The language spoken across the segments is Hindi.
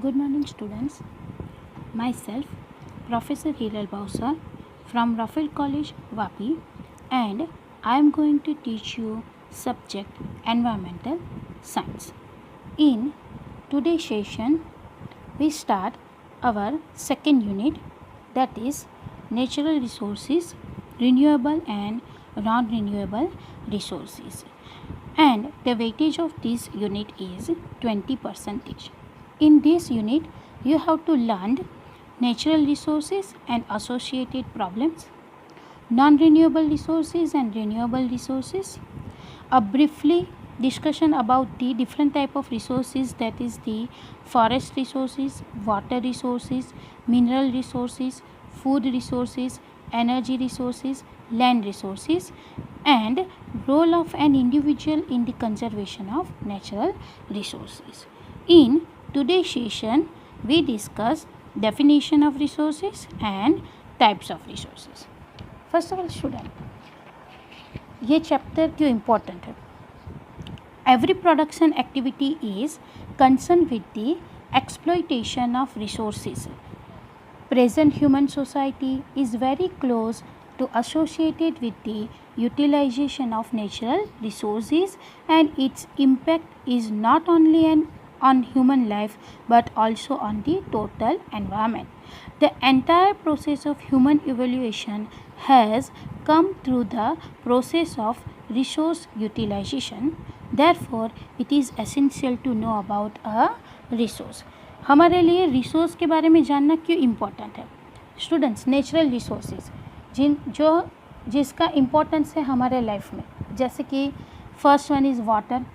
Good morning, students. Myself, Professor Hiral Bausa from Rafael College, Vapi, and I am going to teach you subject Environmental Science. In today's session, we start our second unit, that is natural resources, renewable and non-renewable resources. And the weightage of this unit is 20%. In this unit, you have to learn natural resources and associated problems, non-renewable resources and renewable resources, a briefly discussion about the different type of resources, that is the forest resources, water resources, mineral resources, food resources, energy resources, land resources, and role of an individual in the conservation of natural resources. In today's session, we discuss definition of resources and types of resources. First of all, student, ये चैप्टर क्यों इम्पोर्टेंट है? Every production activity is concerned with the exploitation of resources. Present human society is very close to associated with the utilization of natural resources, and its impact is not only on human life but also on the total environment. The entire process of human evolution has come through the process of resource utilization. Therefore, it is essential to know about a resource. हमारे लिए रिसोर्स के बारे में जानना क्यों इम्पोर्टेंट है? स्टूडेंट्स, नेचुरल रिसोर्सेज जिसका इम्पोर्टेंस है हमारे लाइफ में, जैसे कि first one is water.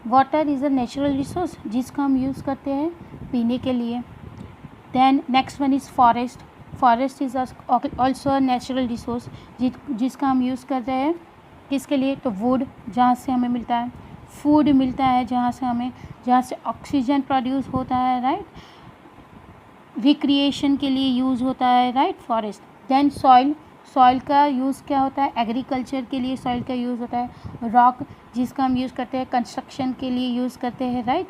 Water is a natural resource जिसका हम यूज़ करते हैं पीने के लिए. Then next one is forest. Forest is also a natural resource जिसका हम यूज़ कर रहे हैं किसके लिए? तो वुड, जहाँ से हमें मिलता है. फूड मिलता है जहाँ से ऑक्सीजन प्रोड्यूस होता है, राइट. रिक्रिएशन के लिए यूज़ होता है, राइट, फॉरेस्ट. देन सॉइल का यूज़ क्या होता है? एग्रीकल्चर के लिए सॉइल का यूज़ होता है. रॉक जिसका हम यूज़ करते हैं कंस्ट्रक्शन के लिए यूज़ करते हैं, राइट.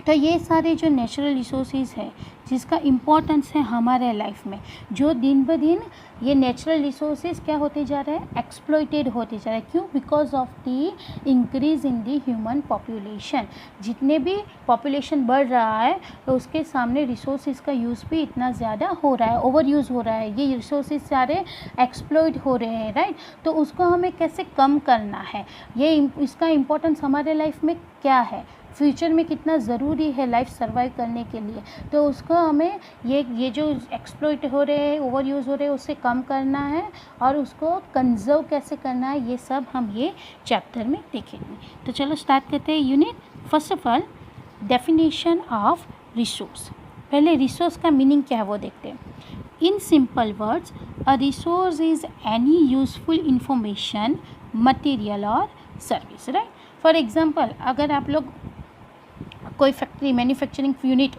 तो ये सारे जो नेचुरल रिसोर्सेज है जिसका इम्पोर्टेंस है हमारे लाइफ में, जो दिन ब दिन ये नेचुरल रिसोर्सेज क्या होते जा रहे हैं? एक्सप्लॉइटेड होते जा रहे हैं. क्यों? Because of the increase in the human population. जितने भी पॉपुलेशन बढ़ रहा है तो उसके सामने रिसोर्सेज का यूज़ भी इतना ज़्यादा हो रहा है, ओवर यूज़ हो रहा है. ये रिसोर्सेज सारे एक्सप्लॉइट हो रहे हैं, राइट. तो उसको हमें कैसे कम करना है, ये इसका इम्पोर्टेंस हमारे लाइफ में क्या है, फ्यूचर में कितना ज़रूरी है लाइफ सर्वाइव करने के लिए, तो उसको हमें ये जो एक्सप्लॉइट हो रहे हैं, ओवर यूज़ हो रहे हैं, उससे कम करना है और उसको कंजर्व कैसे करना है, ये सब हम ये चैप्टर में देखेंगे. तो चलो स्टार्ट करते हैं unit. First of all, definition of resource. पहले रिसोर्स का मीनिंग क्या है वो देखते हैं. In simple words, a resource is any useful information, material और सर्विस, राइट. फॉर एग्जाम्पल, अगर आप लोग कोई फैक्ट्री, मैन्युफैक्चरिंग यूनिट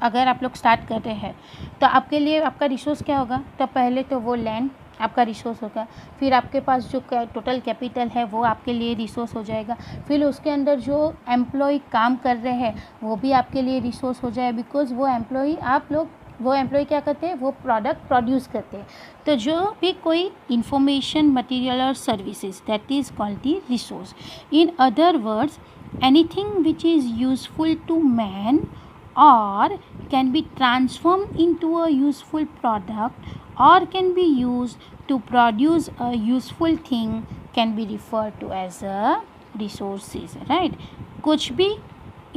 अगर आप लोग स्टार्ट कर रहे हैं तो आपके लिए आपका रिसोर्स क्या होगा? तो पहले तो वो लैंड आपका रिसोर्स होगा. फिर आपके पास जो टोटल कैपिटल है वो आपके लिए रिसोर्स हो जाएगा. फिर उसके अंदर जो एम्प्लॉय काम कर रहे हैं वो भी आपके लिए रिसोर्स हो जाए, बिकॉज वो एम्प्लॉय क्या करते हैं? वो प्रोडक्ट प्रोड्यूस करते हैं. तो जो भी कोई इंफॉर्मेशन, मटेरियल और services, that is called the resource. In other words, anything which is useful to man or can be transformed into a useful product or can be used to produce a useful thing can be referred to as a resources, right. कुछ भी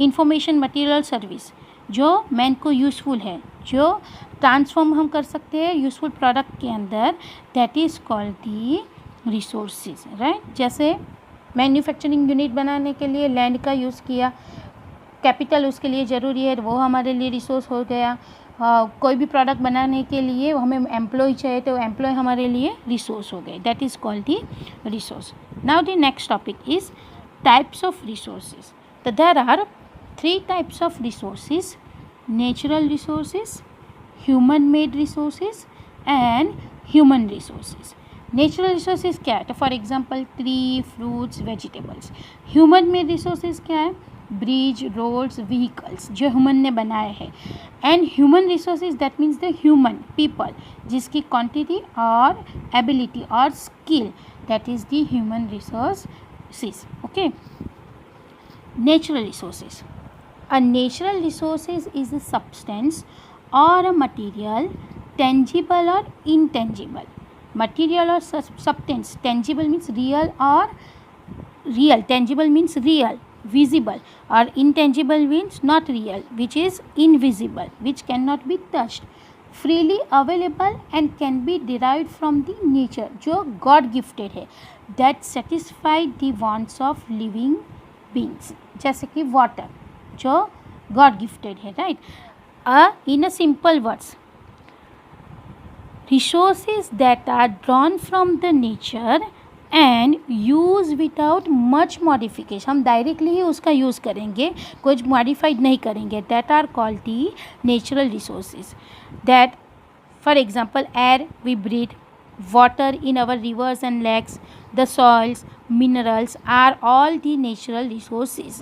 इंफॉर्मेशन, मटेरियल, सर्विस जो मैन को यूज़फुल है, जो ट्रांसफॉर्म हम कर सकते हैं यूज़फुल प्रोडक्ट के अंदर, that is called the resources, right. जैसे मैन्युफैक्चरिंग यूनिट बनाने के लिए लैंड का यूज़ किया, कैपिटल उसके लिए ज़रूरी है, वो हमारे लिए रिसोर्स हो गया. कोई भी प्रोडक्ट बनाने के लिए हमें एम्प्लॉय चाहिए तो एम्प्लॉय हमारे लिए रिसोर्स हो गए, that is called the resource. Now the next topic is types of resources. तो there are 3 types of resources: natural resources, human made resources and human resources. Natural resources क्या है? तो for example tree, fruits, vegetables. Human made resources क्या है? ब्रिज, रोड्स, व्हीकल्स जो ह्यूमन ने बनाए हैं. And human resources that means the human people जिसकी क्वांटिटी और एबिलिटी और skill that is the human resources. Okay. Natural resources. A natural resources is a substance or a material, tangible or intangible. Material or substance. Tangible means real or real. Tangible means real, visible, or intangible means not real, which is invisible, which cannot be touched. Freely available and can be derived from the nature. जो God gifted है. That satisfy the wants of living beings. जैसे कि water जो गॉड गिफ्टेड है. Right. In a simple words, resources that are drawn from the nature and use without much modification. हम डायरेक्टली ही उसका यूज़ करेंगे, कुछ मॉडिफाइड नहीं करेंगे. That are called the natural resources. That for example air we breathe, water in our rivers and lakes, the soils, minerals are all the natural resources.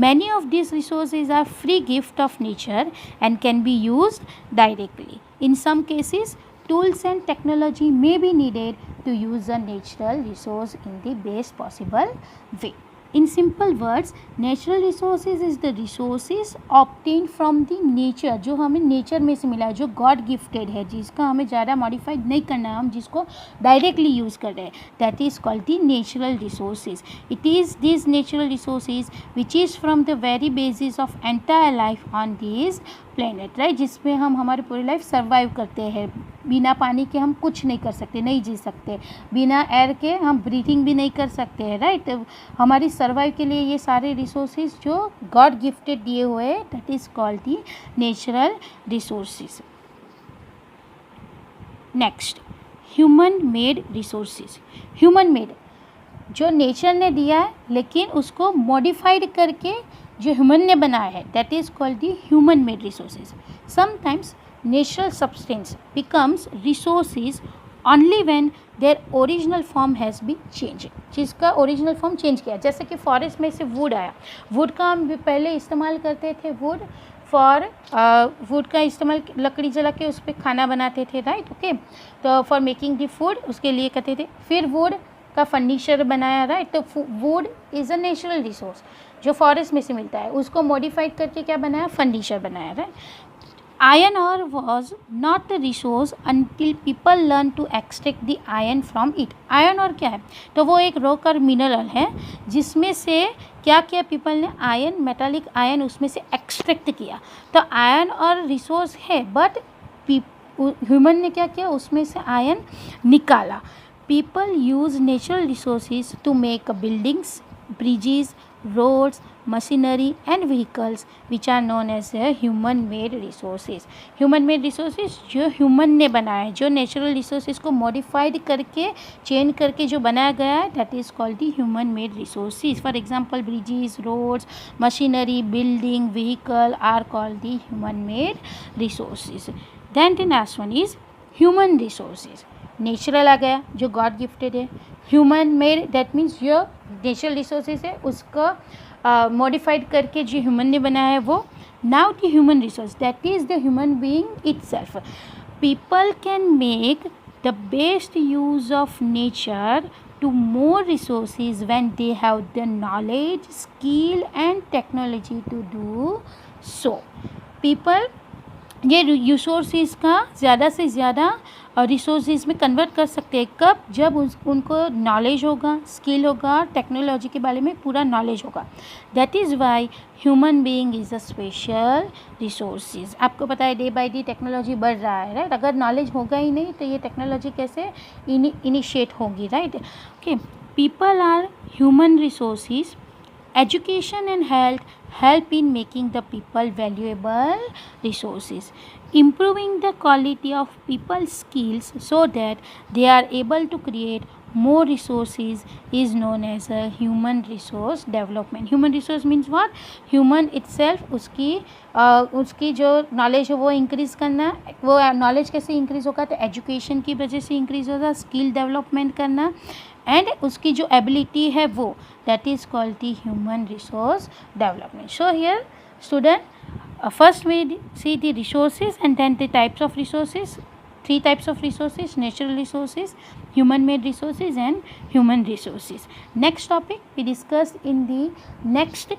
Many of these resources are free gift of nature and can be used directly. In some cases, tools and technology may be needed to use a natural resource in the best possible way. In simple words, natural resources is the resources obtained from the nature. जो हमें नेचर में से मिला है, जो गॉड गिफ्टेड है, जिसका हमें ज़्यादा मॉडिफाइड नहीं करना है, हम जिसको डायरेक्टली यूज़ कर रहे हैं, that is called the natural resources. It is this natural resources which is from the very basis of entire life on this planet. Right. जिसमें हम हमारी पूरी लाइफ सर्वाइव करते हैं. बिना पानी के हम कुछ नहीं कर सकते, नहीं जी सकते. बिना एयर के हम ब्रीथिंग भी नहीं कर सकते हैं. राइट. हमारी सर्वाइव के लिए ये सारे रिसोर्सेज जो गॉड गिफ्टेड दिए हुए हैं, that is called the natural resources. Next, human made resources. Human made जो नेचर ने दिया है लेकिन उसको मॉडिफाइड करके जो ह्यूमन ने बनाया है, that is called the human made resources. Sometimes natural substance becomes resources only when their original form has been changed. जिसका ओरिजिनल फॉर्म चेंज किया. जैसे कि फॉरेस्ट में से वुड आया. वुड का हम पहले इस्तेमाल करते थे. वुड का इस्तेमाल लकड़ी जला के उस पर खाना बनाते थे. राइट. ओके. तो फॉर मेकिंग द फूड उसके लिए करते थे. फिर वुड का फर्नीचर बनाया. राइट. तो would is a natural resource जो फॉरेस्ट में से मिलता है. उसको मॉडिफाइड करके क्या बनाया, फर्नीचर बनाया. Right. Iron ore was not a resource until people learned to extract the iron from it. Iron ore क्या है, तो वो एक रॉक और मिनरल है जिसमें से क्या किया पीपल ने, आयन, मेटालिक आयन उसमें से एक्सट्रैक्ट किया. तो आयन और रिसोर्स है बट ह्यूमन ने क्या किया, उसमें से आयन निकाला. People use natural resources to make buildings, bridges, roads, machinery and vehicles which are known as human made resources. human made resources जो ह्यूमन ने बनाया है, जो नेचुरल रिसोर्सेज को मॉडिफाइड करके चेंज करके जो बनाया गया है, that is called the human made resources. For example bridges, roads, machinery, building, vehicle are called the human made resources. Then the next one is human resources. Natural आ गया जो गॉड गिफ्टेड है. ह्यूमन मेड दैट मीन्स जो नेचुरल रिसोर्सेज है उसको मॉडिफाइड करके जो ह्यूमन ने बनाया है वो. Now the human resource that is the human being itself. People can make the best use of nature to more resources when they have the knowledge, skill and technology to do so. People ये रिसोर्सेज का ज़्यादा से ज़्यादा रिसोर्सेज में कन्वर्ट कर सकते हैं. कब, जब उनको नॉलेज होगा, स्किल होगा, टेक्नोलॉजी के बारे में पूरा नॉलेज होगा. That is why human being is a special resources. आपको पता है डे बाय डे टेक्नोलॉजी बढ़ रहा है. राइट. अगर नॉलेज होगा ही नहीं तो ये टेक्नोलॉजी कैसे इनिशिएट होगी. Right. Okay. People are human resources. Education and health help in making the people valuable resources. Improving the quality of people's skills so that they are able to create more resources is known as a human resource development. Human resource means what? Human itself उसकी जो नॉलेज है वो इंक्रीज़ करना. वो नॉलेज कैसे इंक्रीज़ होगा, तो एजुकेशन की वजह से इंक्रीज़ होगा. स्किल डेवलपमेंट करना, एंड उसकी जो एबिलिटी है वो, that is called the human resource development. So here student, first we see the resources and then the types of resources. Three types of resources: natural resources, human made resources and human resources. Next topic we discuss in the next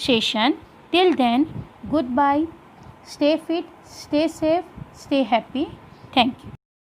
session. Till then, goodbye, stay fit, stay safe, stay happy. Thank you.